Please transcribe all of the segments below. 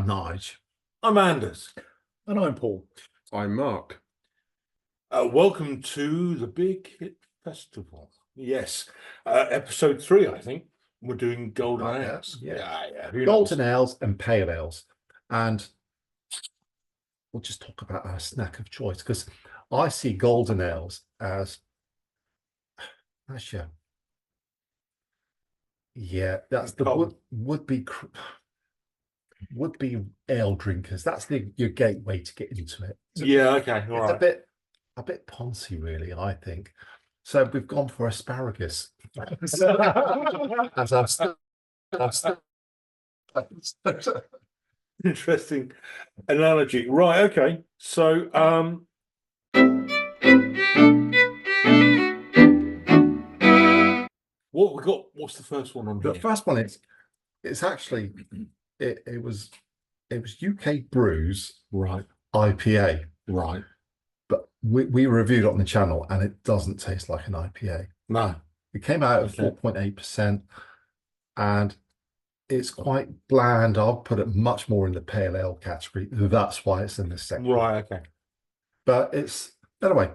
I'm Nige. I'm Anders. And I'm Paul. I'm Mark. Welcome to the Big Hit Festival. Yes, episode 3, I think. We're doing golden ales. Yeah. Golden ales and pale ales. And we'll just talk about our snack of choice, because I see golden ales as that's the would be ale drinkers. That's your gateway to get into it. Okay, all right. A bit poncy, really, I think. So we've gone for asparagus. As Interesting analogy. Right, okay. So what we got? What's the first one on the here? first one it's actually it was UK Brews IPA. Right. But we reviewed it on the channel and it doesn't taste like an IPA. No. It came out at 4.8% and it's quite bland. I'll put it much more in the pale ale category. That's why it's in this section. Right, okay. But anyway,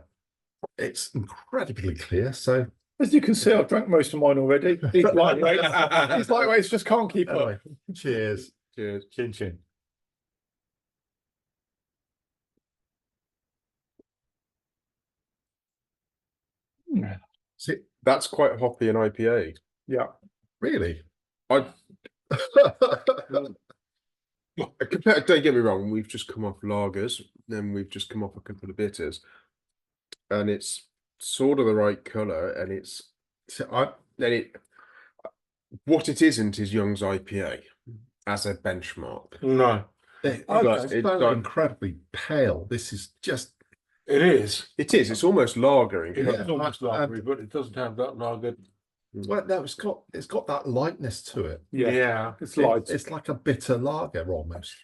it's incredibly clear. So as you can see, I've drank most of mine already. These lightweights, these lightweights just can't keep anyway, up. Cheers. Cheers. Chin chin. See, That's quite hoppy an IPA. Yeah. really? Don't get me wrong, we've just come off lagers, then we've just come off a couple of bitters, and it's sort of the right colour, and what it isn't is Young's IPA as a benchmark. No. It's incredibly pale. This is just. It is. It is. It's almost lager in colour. It's almost lagery, but it doesn't have that lager. Well, no, it's got that lightness to it. Yeah. It's light. It's like a bitter lager almost.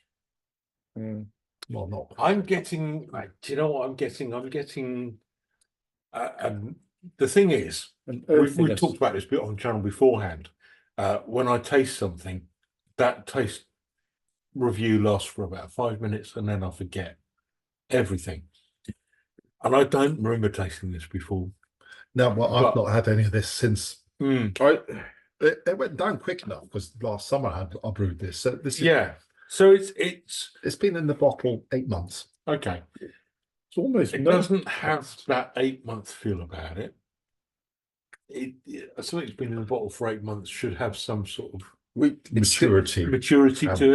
Mm. Well, not. I'm getting. Do you know what I'm getting? I'm getting. The thing is, we've talked about this bit on the channel beforehand. When I taste something, that taste review lasts for about 5 minutes, and then I forget everything. And I don't remember tasting this before. No, well, I've not had any of this since. It went down quick enough because last summer I brewed this. So this is, So it's been in the bottle 8 months. Okay. It's almost. It doesn't have that 8-month feel about it. Something that's been in the bottle for 8 months should have some sort of maturity to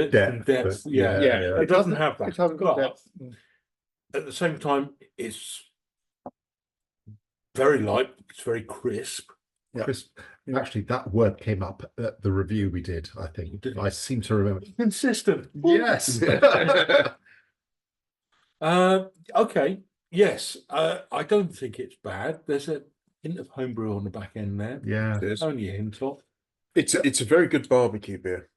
it, and depth. Yeah. It doesn't have that. It hasn't got depth. At the same time, it's very light. It's very crisp. Crisp. Actually, that word came up at the review we did. I think I seem to remember. Consistent. Yes. Okay. Yes. I don't think it's bad. There's a hint of homebrew on the back end there. Yeah. There's Only a hint of. It's a very good barbecue beer.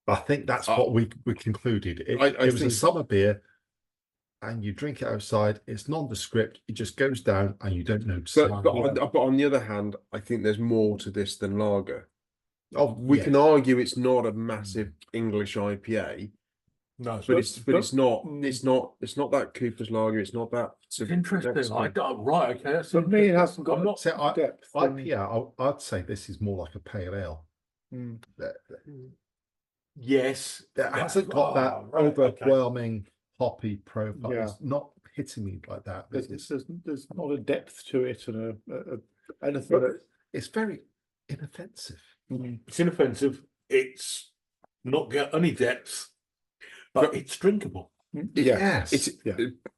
I think that's what we concluded. It was a summer beer, and you drink it outside. It's nondescript. It just goes down, and you don't notice. But on the other hand, I think there's more to this than lager. We yes. can argue it's not a massive English IPA. No, but it's not that Cooper's lager. It's not that. It's interesting. Right. Okay. For me, it hasn't got depth. IPA. I'd say this is more like a pale ale. Yes, it hasn't got that overwhelming hoppy profile. Yeah. It's not hitting me like that. There's not a depth to it, and anything. It's very inoffensive. It's inoffensive. It's not got any depth, but it's drinkable. Yes.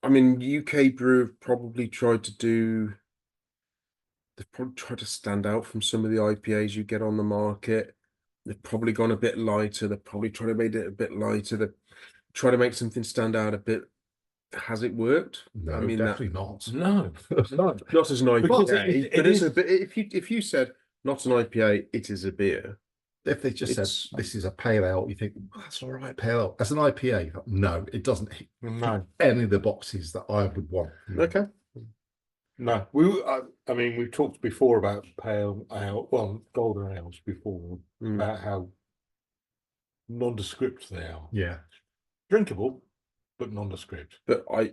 I mean, UK Brew have probably tried to stand out from some of the IPAs you get on the market. They've probably gone a bit lighter. They're probably trying to make it a bit lighter. They're trying to make something stand out a bit. Has it worked? No, I mean, definitely not. No, not as an IPA. But if you said not an IPA, it is a beer. If they just said this is a pale ale, you think that's all right, pale ale. As an IPA, no, it doesn't hit any of the boxes that I would want. Okay. No, we've talked before about pale ale, golden ales before, about how nondescript they are. Yeah. drinkable, but nondescript. But I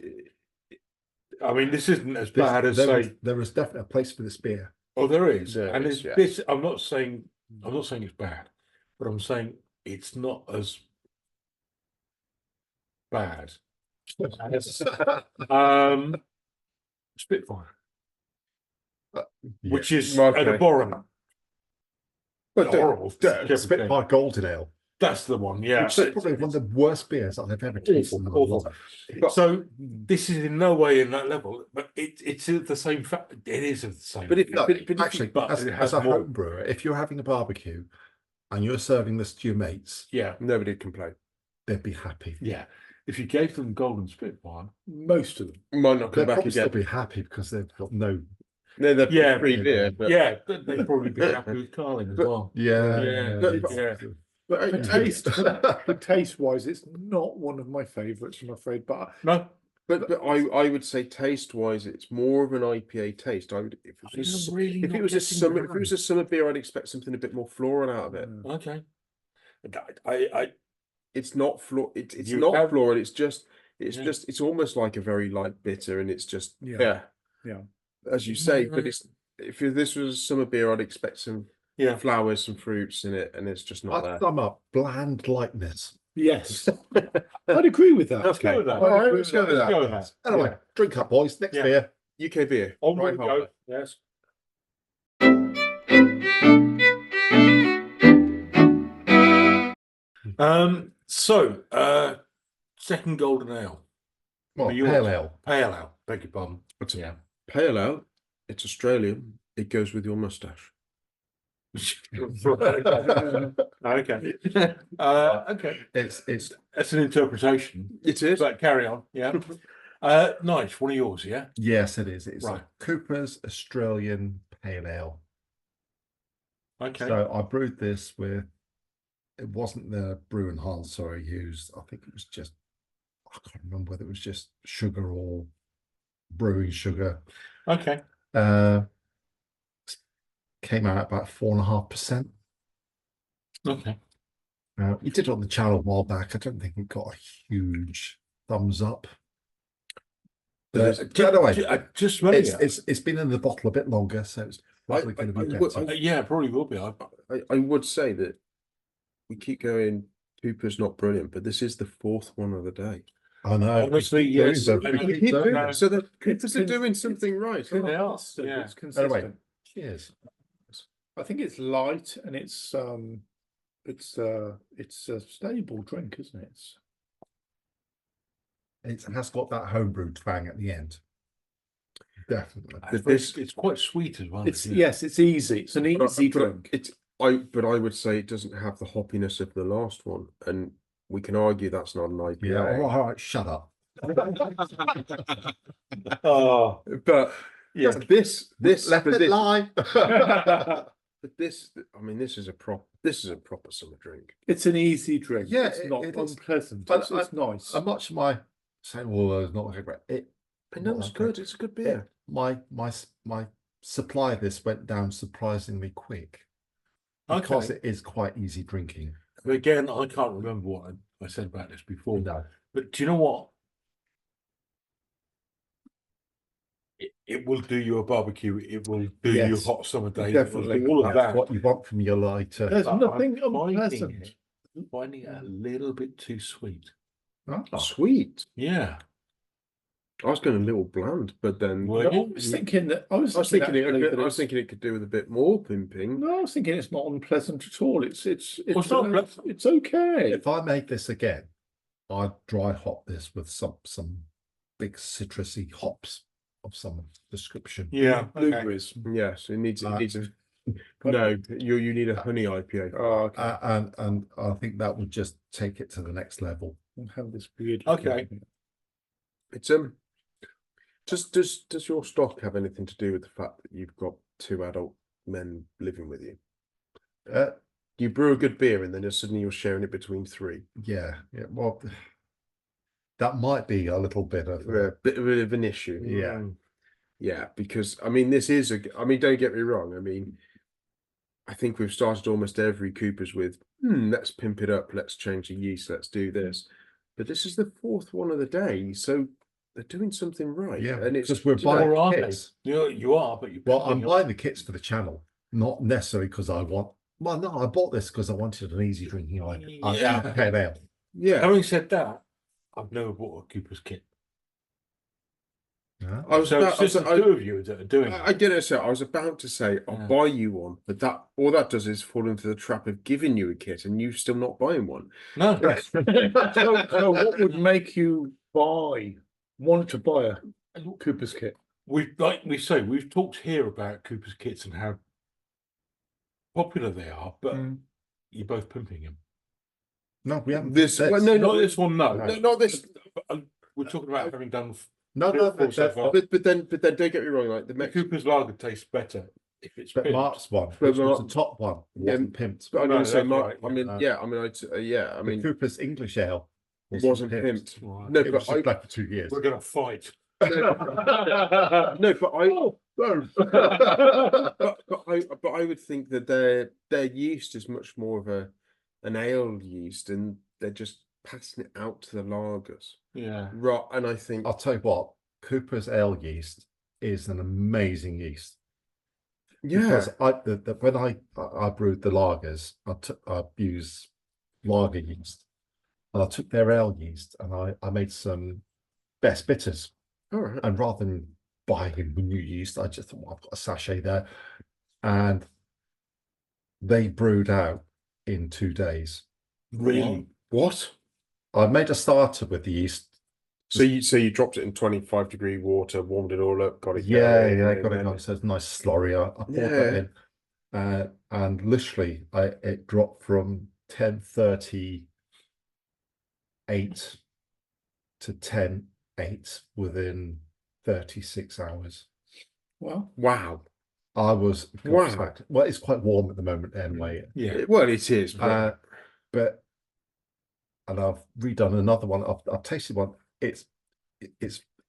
mean, this isn't as bad as say. There is definitely a place for this beer. Oh, there is, There and is, it's yeah. this. I'm not saying it's bad, but I'm saying it's not as bad as Spitfire, which is Okay. an abhorrent, But horrible. Spitfire Golden Ale. That's the one, yeah. Which is probably one of the worst beers I've ever tasted in my Awful. life. So this is in no way in that level, but it's of the same fact. It is of the same. But if, No, but actually, but as it has a more. home brewer, if you're having a barbecue and you're serving this to your mates, Yeah, nobody'd complain. they'd be happy. yeah. If you gave them Golden Spitfire, Most of them. Might not come They'd back probably still again. be happy because they've got no. They're free yeah, beer, but yeah, they'd probably be happy with Carling as But- well. Yeah, Yeah. But for Yeah. taste wise, it's not one of my favourites, I'm afraid. But No, But I would say taste wise, it's more of an IPA taste. I would if it was I'm really if not it was a getting summer that. if it was a summer beer, I'd expect something a bit more floral out of it. Okay. I It's not floral. It's You not have- floral. It's just Yeah. it's almost like a very light bitter, and it's just Yeah. as you say. But it's if this was a summer beer, I'd expect some yeah. flowers, some fruits in it, and it's just not I'd there. sum up bland lightness. yes, I'd agree with that. Let's go with that. All right, agree let's go with Let's that. go with that. Anyway, Yeah. drink up, boys. Next Yeah. beer. UK beer. On we Right, go. Hopper. Yes. Second golden ale. Well, Yours. pale ale. Pale ale. Beg your pardon. What's Yeah. Pale ale. It's Australian. It goes with your mustache. Okay. Okay. It's That's an interpretation. It is. But carry on. Yeah. Nige, one of yours, yeah? yes, it is. It's Right. a Cooper's Australian Pale Ale. Okay. So I brewed this with. It wasn't the brew and Hanser I used. I think it was just. I can't remember whether it was just sugar or brewing sugar. Okay. Came out about 4.5%. Okay. We did it on the channel a while back. I don't think it got a huge thumbs up. Anyway, Just smelling it. it's been in the bottle a bit longer, so it's probably going to be better. Yeah, probably will be. I would say that we keep going. Cooper's not brilliant, but this is the fourth one of the day. I know. Honestly, We keep yes. doing them. And We I- keep doing no. them. So the Coopers are It's- doing something right. They are, Consistent, yeah. It's consistent. Anyway, cheers. I think it's light and it's a stable drink, isn't it? It has got that homebrew twang at the end. Definitely. It's quite sweet as well. It's isn't it? yes, it's easy. It's an But I- easy but drink. but I would say it doesn't have the hoppiness of the last one, and we can argue that's not an IPA. Yeah. All right. Shut up. Oh, But yeah. this Let but it this, lie. but this I mean this is a proper summer drink. It's an easy drink. Yeah, it's not it is. unpleasant. But It's nice. And much of my saying, well, it's not great. It But no, Not it's that great. good. It's a good beer. my supply of this went down surprisingly quick Okay. because it is quite easy drinking. Again, I can't remember what I said about this before. No. But do you know what? It will do you a barbecue. It will do you Yes, hot summer days. Definitely. It will do all of That's that. what you want from your lighter. There's I'm nothing finding unpleasant. Finding it a little bit too sweet. Ah, Sweet. Yeah. I was going a little bland, but then Were No, you? I was thinking that I was I was thinking actually that I was it's- thinking it could do with a bit more pimping. No, I was thinking it's not unpleasant at all. It's it's not unpleasant. it's okay. If I made this again, I'd dry hop this with some big citrusy hops of some description. Yeah. Okay. Blueberries. Yes, it needs Uh, a no. You need a honey IPA. Oh, okay. And I think that would just take it to the next level. And have this weird. Okay. It's Just does your stock have anything to do with the fact that you've got two adult men living with you? You brew a good beer and then suddenly you're sharing it between three. Yeah. Well, that might be a little bit of A bit of an issue. Yeah. Yeah, because I mean, don't get me wrong. I mean, I think we've started almost every Coopers with, let's pimp it up, let's change the yeast, let's do this. but this is the fourth one of the day, so they're doing something right. Yeah, and it's because we're you know, buying Or are they? kits. You are, but you. Well, I'm buying the kits for the channel, not necessarily because I want. Well, no, I bought this because I wanted an easy drinking Yeah. pale ale. yeah. Having said that, I've never bought a Cooper's kit. Yeah. I was So about, it's just the two of you that are doing I it. get it. So I was about to say I'll Yeah. buy you one, but that all that does is fall into the trap of giving you a kit and you still not buying one. No, So what would make you want to buy a Cooper's kit? like we say, we've talked here about Cooper's kits and how popular they are, but you're both pimping them. No, we haven't. This picked well, this. Not this one, no. no, not this. We're talking about having done No, so far. But then don't get me wrong. Like the The Mexican, Cooper's lager tastes better if it's but pimped. Mark's one, But which was Mark- the top one, Yeah, wasn't pimped. but I'm No, going to say, that's Mark. right, I mean, yeah. I The mean, Cooper's English ale wasn't pimped. Right. No, It was but just black for 2 years. We're gonna fight. no, but I. No. But I would think that their yeast is much more of an ale yeast, and they're just passing it out to the lagers. Yeah. Right, and I think I'll tell you what, Cooper's ale yeast is an amazing yeast. yeah, Because when I brewed the lagers, I used lager yeast, and I took their ale yeast and I made some best bitters. all right. And rather than buying a new yeast, I just thought, well, I've got a sachet there, and they brewed out in 2 days. Really? What? I made a starter with the yeast. So you dropped it in 25-degree water, warmed it all up, got it Yeah, going, yeah, and got it then- going. So it's a nice slurry. I poured that in, and literally, it dropped from 10:38 to 10:08 within 36 hours. Well, Wow. I was Wow. gobsmacked. Well, it's quite warm at the moment anyway. Yeah. Well, it is. But and I've redone another one. I've tasted one. It's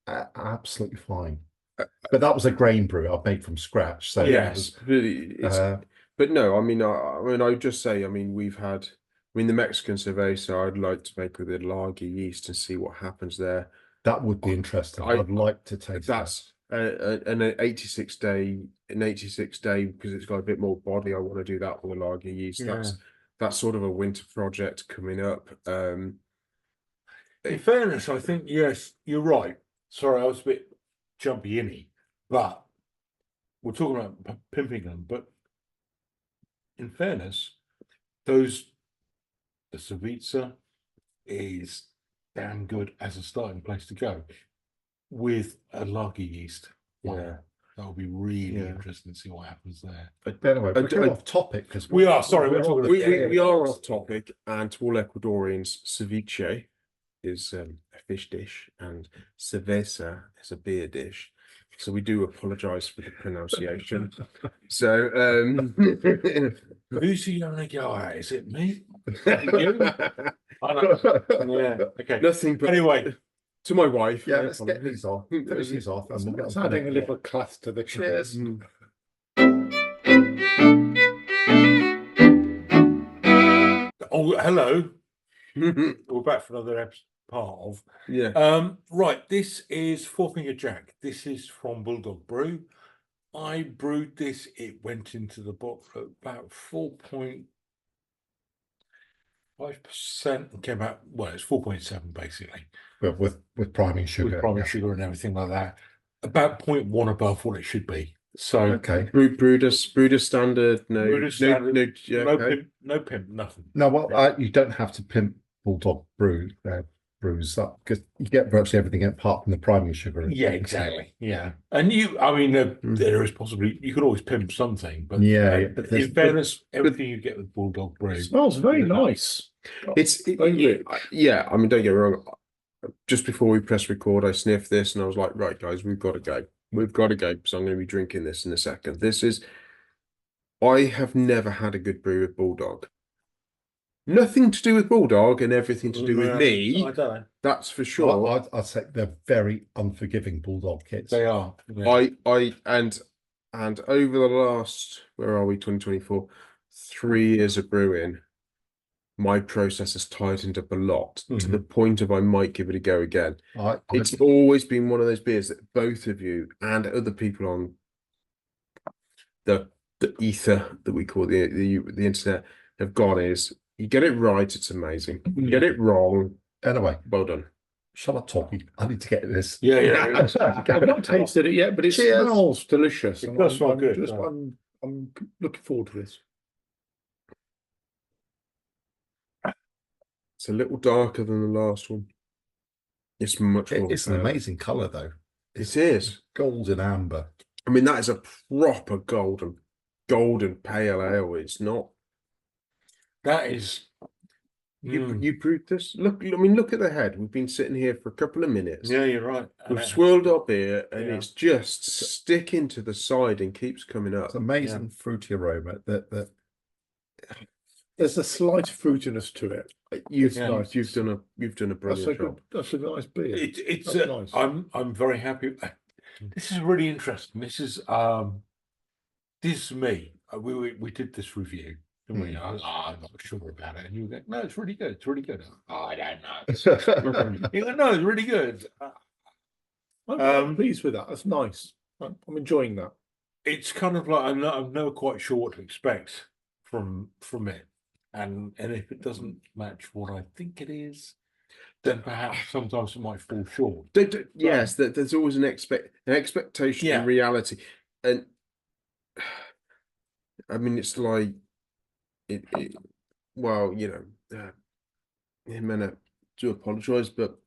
absolutely fine. But that was a grain brew I made from scratch. So yes, really, uh, but no, I mean, I would just say, I mean, the Mexican cerveza, I'd like to make with a lager yeast and see what happens there. that would be interesting. I- I'd like to taste that. That's an 86 day, because it's got a bit more body. I want to do that with a lager yeast. That's sort of a winter project coming up. In fairness, I think yes, you're right. Sorry, I was a bit jumpy inny, but we're talking about pimping them. But in fairness, the Savica is damn good as a starting place to go with a lager yeast. Yeah. That would be really Yeah. interesting to see what happens there. But anyway, we're going off topic because We are, sorry, we're talking We are off topic, and to all Ecuadorians, ceviche is a fish dish, and cerveza is a beer dish. So we do apologise for the pronunciation. So, Who's he going to go at? Is it me? You? I know. Yeah. Okay. nothing but Anyway, to my wife. Yeah, let's get these off. Finish these off, and we'll get it's on to the adding a next little class to the Cheers. oh, hello. We're back for another part of. Yeah. Right, this is Four Finger Jack. This is from Bulldog Brew. I brewed this. It went into the bottle at about 4.5% and came out. Well, it's 4.7 basically, But with priming sugar. with primary yeah. sugar and everything like that. About 0.1 above what it should be. So Okay. Brewder standard. No, Brewder standard, no, yeah, no okay. pimp, no pimp, nothing. No, well, you don't have to pimp Bulldog brews up because you get virtually everything apart from the priming sugar. Yeah, exactly. Yeah, and there is possibly you could always pimp something, but Yeah, but there's- in fairness, everything you get with Bulldog Brew. It smells very nice. Yeah. I mean, don't get me wrong. Just before we press record, I sniffed this and I was like, right, guys, we've got to go. We've got to go because I'm going to be drinking this in a second. I have never had a good brew with Bulldog. Nothing to do with Bulldog and everything to do with me. I don't know. That's for sure. I'd say they're very unforgiving Bulldog kits. They are. Yeah. And over the last, where are we, 2024, 3 years of brewing, my process has tightened up a lot to Mhm. the point of I might give it a go again. I It's always been one of those beers that both of you and other people on the ether that we call the internet have gone is you get it right, it's amazing. You get it wrong, anyway, well done. shall I talk? I need to get this. Yeah. I've not tasted it yet, but it Cheers. smells delicious. It and does smell good, Just, yeah. I'm looking forward to this. It's a little darker than the last one. It's much more. It's an amazing colour though. It is. Golden amber. I mean, that is a proper golden pale ale. It's not. That is. You brewed this. Look, I mean, look at the head. We've been sitting here for a couple of minutes. Yeah, you're right. We've swirled up here, and Yeah. it's just sticking to the side and keeps coming up. It's amazing fruity aroma. That There's a slight fruitiness to it. You've Yeah. nice. you've done a brilliant job. That's a nice beer. It's That's nice. I'm very happy. This is really interesting. This is me. We did this review. Didn't we? I'm not sure about it. And you go, no, it's really good. It's really good. Oh, I don't know. You go, no, it's really good. I'm pleased with that. That's nice. I'm enjoying that. It's kind of like I'm never quite sure what to expect from it, and if it doesn't match what I think it is, then perhaps sometimes it might fall short. Yes, there's always an expectation Yeah. and reality, and I mean it's like it well, you know, I do apologize, but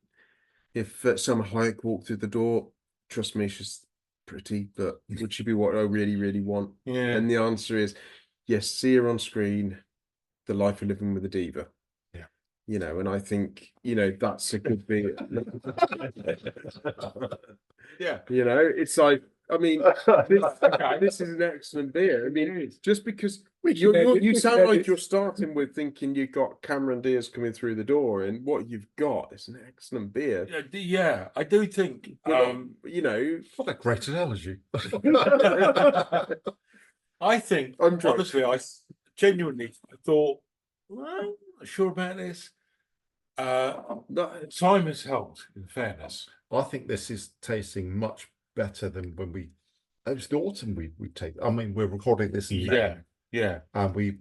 if Summer Hayek walked through the door, trust me, she's pretty, but would she be what I really, really want? Yeah, And the answer is yes, see her on screen, The Life of Living with a Diva. Yeah. You know, and I think, you know, that's a good beer. yeah. You know, it's like, I mean, this is an excellent beer. I mean, just because you sound like you're starting with thinking you've got Cameron Diaz coming through the door, and what you've got is an excellent beer. Yeah, I do think. You know, what a great analogy. I think I'm drunk. honestly, I genuinely thought, well, not sure about this. Time has helped, in fairness. I think this is tasting much better than when it was the autumn we take. I mean, we're recording this in May, Yeah. and we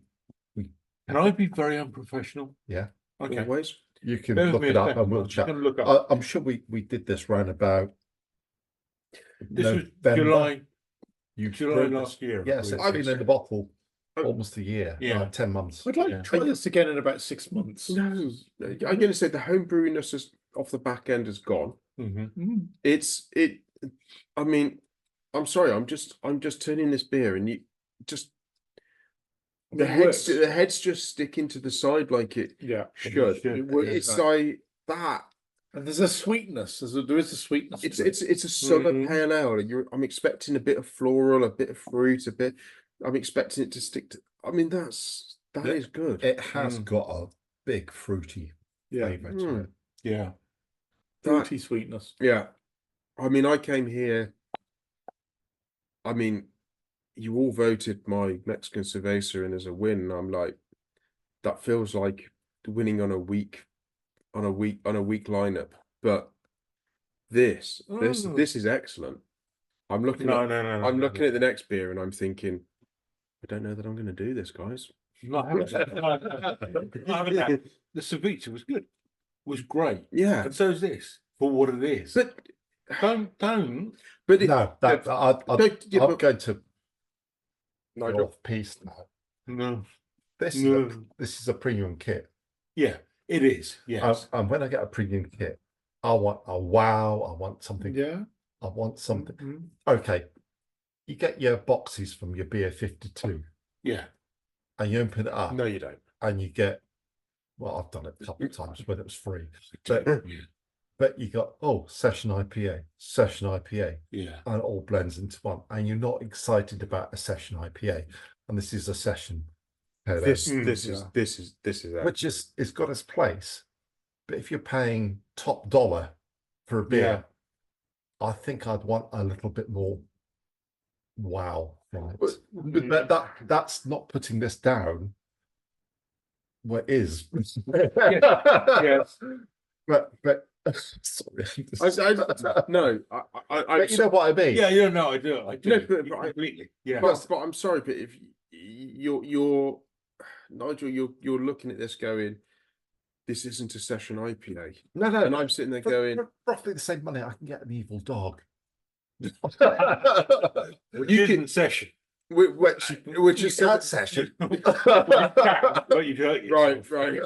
Can I be very unprofessional? Yeah. Okay. Always. you can Bear with look me a it up second, and we'll I'm just chat. gonna look up. I'm sure we did this round about This was November. July You July brewed last this- year. Yes, it's I've- been in the bottle almost a year. Yeah. 10 months. I'd like Yeah. to try this again in about 6 months. No, I'm going to say the home brewiness is off the back end has gone. Mhm. I mean, I'm sorry, I'm just turning this beer, and you just the head's just sticking to the side like it Yeah. should. It works It's that. like that. And there's a sweetness. There is a sweetness. It's to it. it's a southern Mhm. pale ale. I'm expecting a bit of floral, a bit of fruit, I'm expecting it to stick to. I mean, that Yeah. is good. It has got a big fruity flavour to it. Yeah. Fruity sweetness. Yeah. I mean, I came here. I mean, you all voted my Mexican Cerveza in as a win. And I'm like, that feels like winning on a weak lineup. But this is excellent. I'm looking No, at no, no. I'm looking at the next beer and I'm thinking, I don't know that I'm going to do this, guys. Not having that. The ceviche was good. Was great. Yeah, And so is this for what it is. but Don't. but it, No, I'm going to go Nigel, off piece now. No. This No. this is a premium kit. Yeah, it is. Yes. And when I get a premium kit, I want a wow. I want something. Yeah. I want something. Mhm. Okay, you get your boxes from your beer 52, Yeah. and you open it up, no, you don't. and you get. Well, I've done it a couple of times when it was free, but Yeah. but you got session IPA, Yeah. and it all blends into one, and you're not excited about a session IPA, and this is a session. pale ale, This is which is it's got its place, but if you're paying top dollar for a beer, I think I'd want a little bit more wow from it. But that's not putting this down. well, it is. Yes. But sorry. No, But you know what I mean? Yeah, no, I do. I do. No, but Completely. Yeah. but I'm sorry, but if you're Nigel, you're looking at this going, this isn't a session IPA, No, no. and I'm sitting there going, for roughly the same money, I can get an evil dog. Which You isn't can- session. which is That session. But you do it right, yourself. right.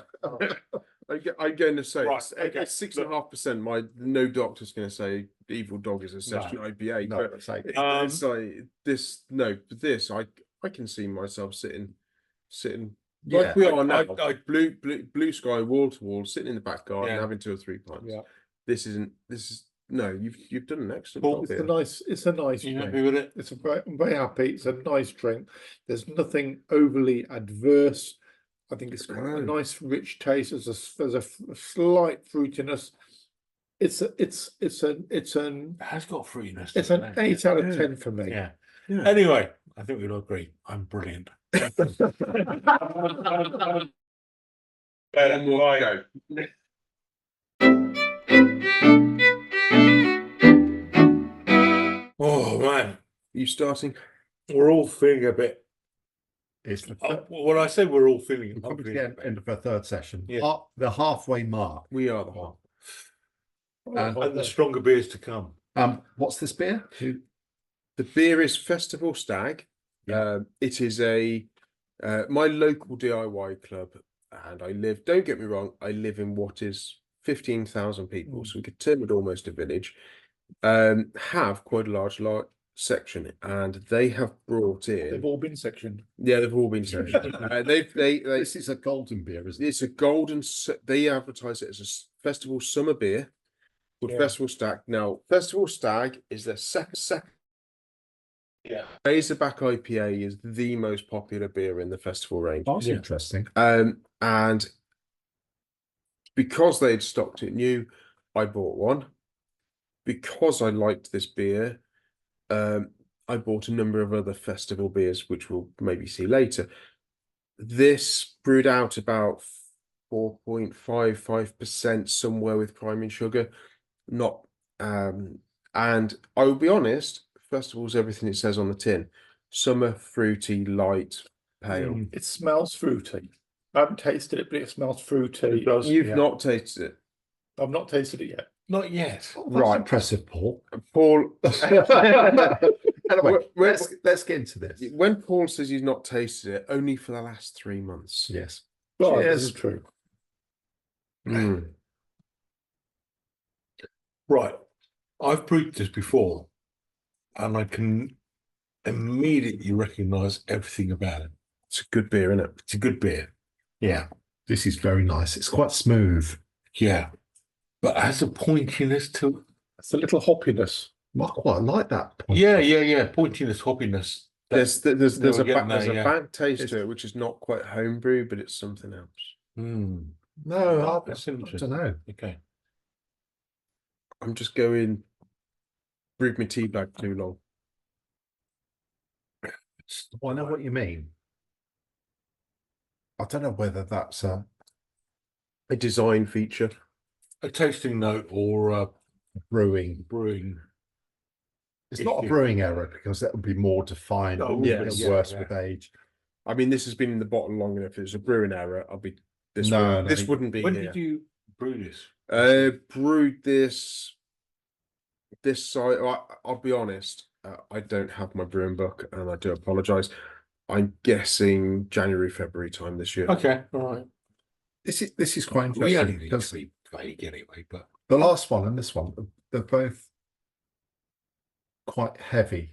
I'm going to say Right, okay. it's 6.5%. No doctor's going to say evil dog is a session IPA, No, but it's like, it's like this. No, but this I can see myself sitting yeah, like we are now. I- blue sky, wall to wall, sitting in the back garden, Yeah. having 2 or 3 pints. Yeah. This is no. You've done an excellent Paul, job It's a here. nice. It's a nice You drink. happy with it? I'm very happy. It's a nice drink. There's nothing overly adverse. I think it's got a No. nice rich taste. There's a slight fruitiness. It's an It has got fruitiness. it's doesn't an it? 8 out of Yeah. 10 for me. Yeah. Yeah. Anyway, I think we'll agree. I'm brilliant. One more to go. Oh man, You starting? we're all feeling a bit. it's the When I say we're all feeling, I'm coming to feeling the end of the third session. Yeah. The halfway mark. We are the half. and the stronger beers to come. What's this beer? The beer is Festival Stag. Yeah. It is my local DIY club, and I live. Don't get me wrong. I live in what is 15,000 people, so we could term it almost a village. Have quite a large section, and they have brought in. They've all been sectioned. Yeah, they've all been sectioned. This is a golden beer, isn't it? It's a golden. They advertise it as a festival summer beer called Yeah. Festival Stag. Now, Festival Stag is their second. Yeah. Razorback IPA is the most popular beer in the festival range. That's Yeah. interesting. And because they'd stocked it new, I bought one. Because I liked this beer, I bought a number of other festival beers, which we'll maybe see later. This brewed out about 4.55%, somewhere with priming sugar. Not and I will be honest, festival's everything it says on the tin. Summer, fruity, light, pale. It smells fruity. I haven't tasted it, but it smells fruity. It does. You've Yeah. not tasted it. I've not tasted it yet. Not yet. Oh, that's Right. impressive, Paul. Paul, Anyway, Where- let's get into this. when Paul says he's not tasted it, only for the last 3 months. Yes. Well, this Cheers. is true. Mm. Right. I've brewed this before, and I can immediately recognise everything about it. It's a good beer, isn't it? It's a good beer. Yeah. This is very nice. It's quite smooth. Yeah. But it has a pointiness to it. It's a little hoppiness. I quite like that. point. Yeah. Pointiness, hoppiness. There's we're a getting there's there, a yeah. back taste It's- to it, which is not quite homebrew, but it's something else. Mm, No, that's I interesting. don't know. Okay. I'm just going. Brewed my tea bag too long. Well, I know what you mean. I don't know whether that's a A design feature. A tasting note or a brewing. brewing. It's not a issue. brewing error because that would be more defined. Oh, and yes, worse yeah. with age. I mean, this has been in the bottle long enough. If it was a brewing error, I'll be. This No, this no. wouldn't be When here. did you brew this? Brewed this side. I'll be honest. I don't have my brewing book, and I do apologise. I'm guessing January, February time this year. Okay. All right. This is quite We only interesting need because to be vague anyway, but the last one and this one, they're both quite heavy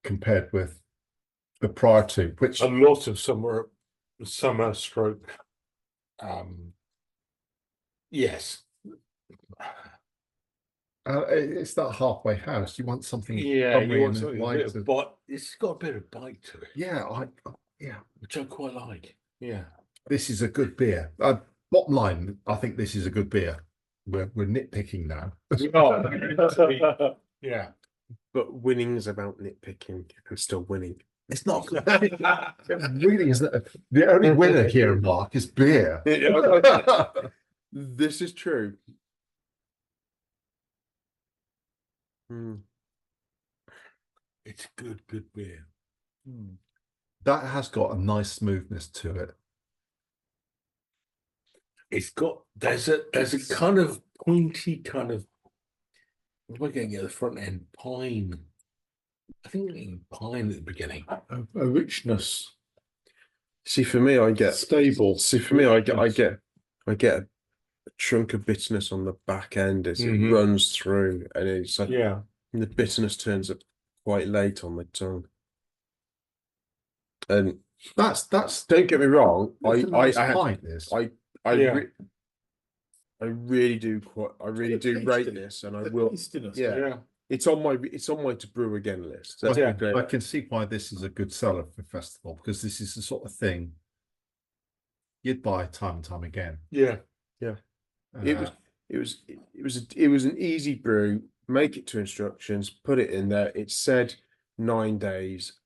compared with the prior two, which a lot of summer stroke. Yes. it's that halfway house. You want something Yeah, buttery you want and something a light bit to- of bite. It's got a bit of bite to it, Yeah, yeah. which I quite like. Yeah. This is a good beer. Bottom line, I think this is a good beer. We're nitpicking now. Yeah. But winning's about nitpicking and still winning. It's not. It really isn't. The only winner here, Mark, is beer. This is true. Hmm. It's good beer. That has got a nice smoothness to it. It's got there's a kind of pointy kind of what am I getting at the front end? Pine. I think I'm getting pine at the beginning. A richness, See, for me, I get stable. See, for me, I get a chunk of bitterness on the back end as it Mhm. runs through, and it's like Yeah. the bitterness turns up quite late on the tongue. And That's don't get me wrong, that's a nice I pint, this. Yeah. really do rate this, and I will. Tastiness. Yeah. Yeah. It's on my to brew again list. Let's Yeah. be clear. I can see why this is a good seller for festival, because this is the sort of thing you'd buy time and time again. Yeah. It was an easy brew. Make it to instructions, put it in there. It said 9 days,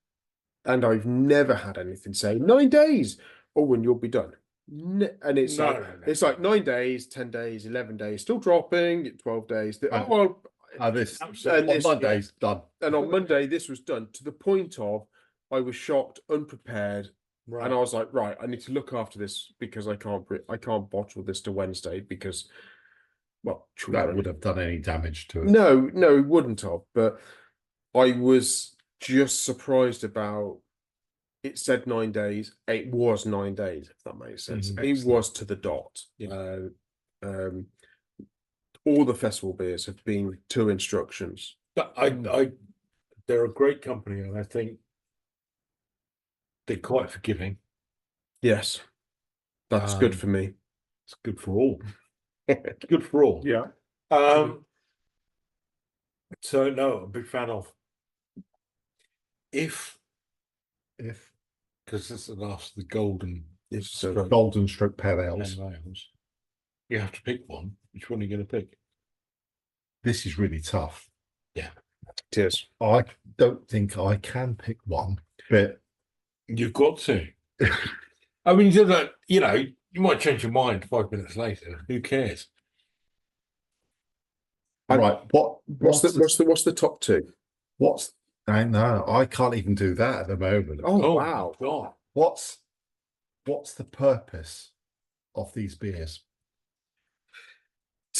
and I've never had anything say 9 days. Oh, and you'll be done. And it's No, like no, no. it's like 9 days, 10 days, 11 days, still dropping. 12 days. Right. Oh well, This Absolutely. and on this- Monday's done. and on Monday this was done to the point of I was shocked, unprepared, Right. and I was like, right, I need to look after this because I can't bottle this to Wednesday because, well, That would have done any damage to it. no, it wouldn't have. But I was just surprised about. It said 9 days. It was 9 days, if that makes sense. Mhm. It Excellent. was to the dot. All the festival beers have been to instructions. But they're a great company, and I think they're quite forgiving. Yes, that's good Um, for me. It's good for all. It's good for all. Yeah. So no, I'm a big fan of. If because this is the golden It's stroke Golden stroke pale ales. pale ales, you have to pick one. Which one are you going to pick? This is really tough. Cheers. I don't think I can pick one, but You've got to. I mean, you might change your mind 5 minutes later. Who cares? right. What's the top two? I know I can't even do that at the moment. Oh, wow. God. What's the purpose of these beers?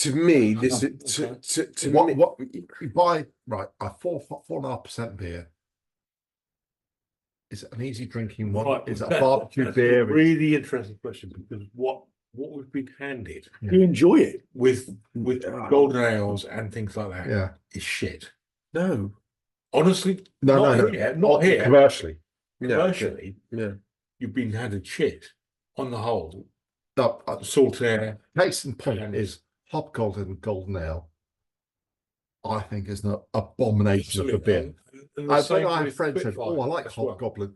To me, this Okay. is to What me, you buy right a 4.5% beer. Is it an easy drinking one? Right, Is it a that's- barbecue that's beer? a really interesting question, because what we've been handed You enjoy it. with golden ales and things like that Yeah. is shit. no. Honestly, No, not no. here, not here. Commercially. Yeah, Commercially, yeah. you've been handed shit on the whole. The Salt air. case in point And- is Hobgoblin Golden Ale. I think is an abomination of the beer. And the I same have with friends said, Spitfire "Oh, I like as well. Hobgoblin."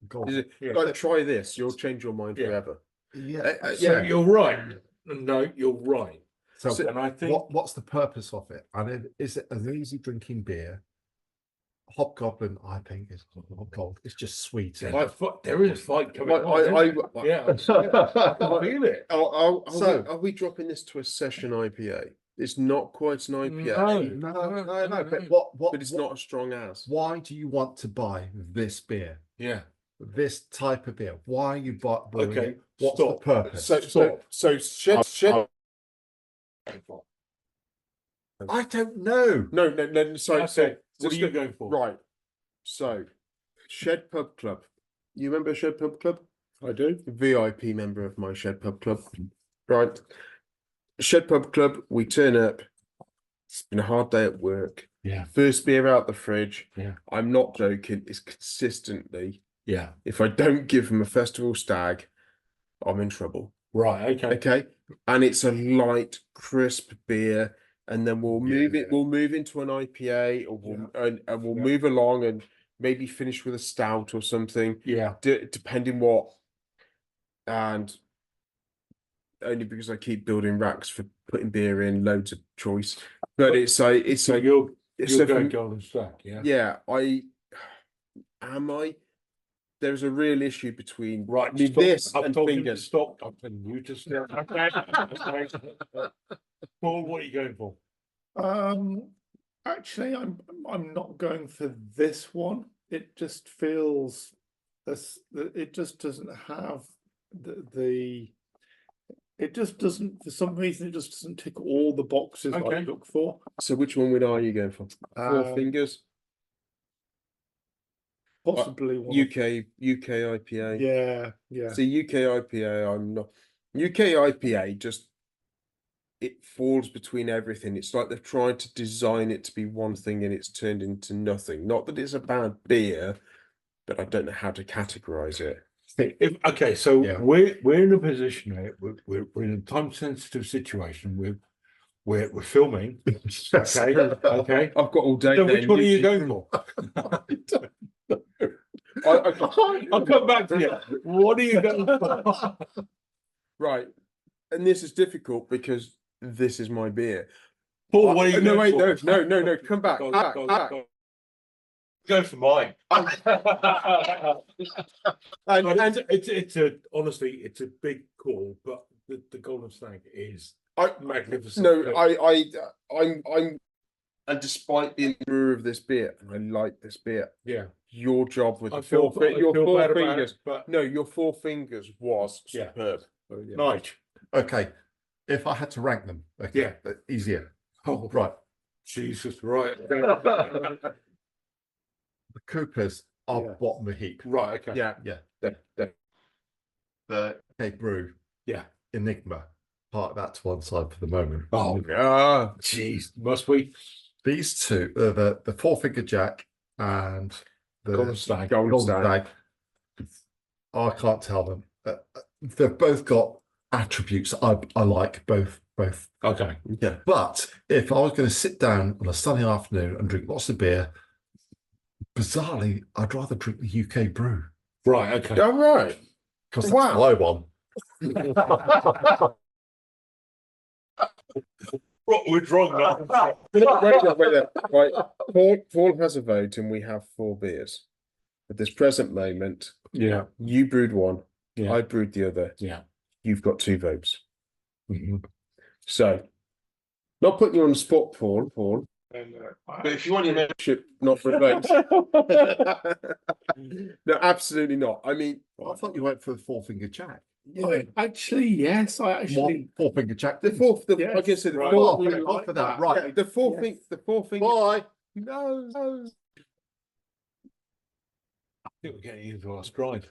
Is Golden. it, Yeah. Like, try this. You'll change your mind Yeah. forever. Yeah, So yeah. you're right. No, you're right. So, And I think what's the purpose of it? And is it an easy drinking beer? Hobgoblin, I think, is cold. It's just sweet. there is a fight coming Like, on. Yeah, I can feel it. So- are we dropping this to a session IPA? It's not quite an IPA, No. But what? but it's not as strong as. Why do you want to buy this beer? Yeah. This type of beer? Why are you brewing Okay, it? What's stop. the purpose? So shed. I don't know. No. So Okay, what are just you go- going for? Right. So, Shed Pub Club. You remember Shed Pub Club? I do. VIP member of my Shed Pub Club. Right. Shed Pub Club, we turn up. It's been a hard day at work. Yeah. First beer out the fridge. Yeah. I'm not joking. It's consistently, Yeah. if I don't give them a festival stag, I'm in trouble. Right. Okay. Okay. And it's a light, crisp beer. And then we'll move into an IPA, or we'll Yeah. move along and maybe finish with a stout or something, Yeah. depending what. And only because I keep building racks for putting beer in, loads of choice. But So you're so going for- golden stack. Yeah. yeah, am I? there's a real issue between Right, me stop. this I've and told him to fingers. stop. I'm telling you to stop. Okay. Paul, what are you going for? Actually, I'm not going for this one. It just feels this. It just doesn't have the. It just doesn't. For some reason, it just doesn't tick all the boxes I Okay. look for. So which one are you going for? Four Fingers, Possibly one. UK IPA. Yeah, yeah. See, UK IPA, I'm not. UK IPA just it falls between everything. It's like they've tried to design it to be one thing and it's turned into nothing. Not that it's a bad beer, but I don't know how to categorize it. Okay, so Yeah. we're in a position here. We're in a time sensitive situation. We're filming. Okay, okay. I've got all day. So then. which one are you going for? I'll come back to you. What are you going for? Right, and this is difficult because this is my beer. Paul, what are you no, going wait, for? no, come back, Go, back, go, back. go. Go for mine. And It's a honestly, it's a big call, but the Golden Stag is magnificent. no, I'm, and despite being the brewer of this beer, and I like this beer. Yeah, Your job with I the feel your bad four about fingers. it, but No, your four fingers was Yeah. superb. Nige. Okay, if I had to rank them, okay, Yeah. easier. Oh, Right, Jesus, right. the Coopers are Yeah. bottom of the heap. Right, okay. Yeah, Yeah, the Brew, Yeah. Enigma, park that to one side for the moment. Oh, ah, jeez, must we? These two, the Four Finger Jack and the Golden Stag. Golden Golden Stag. Stag, I can't tell them. They've both got attributes I like both. Okay. Yeah, but if I was going to sit down on a sunny afternoon and drink lots of beer, bizarrely, I'd rather drink the UK Brew Right, okay. all right. because that's Wow. my one. We're drunk now. Wait there. Right, Paul has a vote, and we have four beers. At this present moment, Yeah, you brewed one, Yeah. I brewed the other. yeah. You've got two votes. Mhm. So, not putting you on the spot, Paul. But if you want your membership, not for a vote. No, absolutely not. I mean, I thought you went for the Four Finger Jack. Actually, yes. I actually. Four Finger Jack. the fourth, Yes, like I said, the right. fourth, Oh, thank God for that. Right. yeah, the fourth Yes. thing, the fourth thing. Bye. No. I think we're getting into our stride.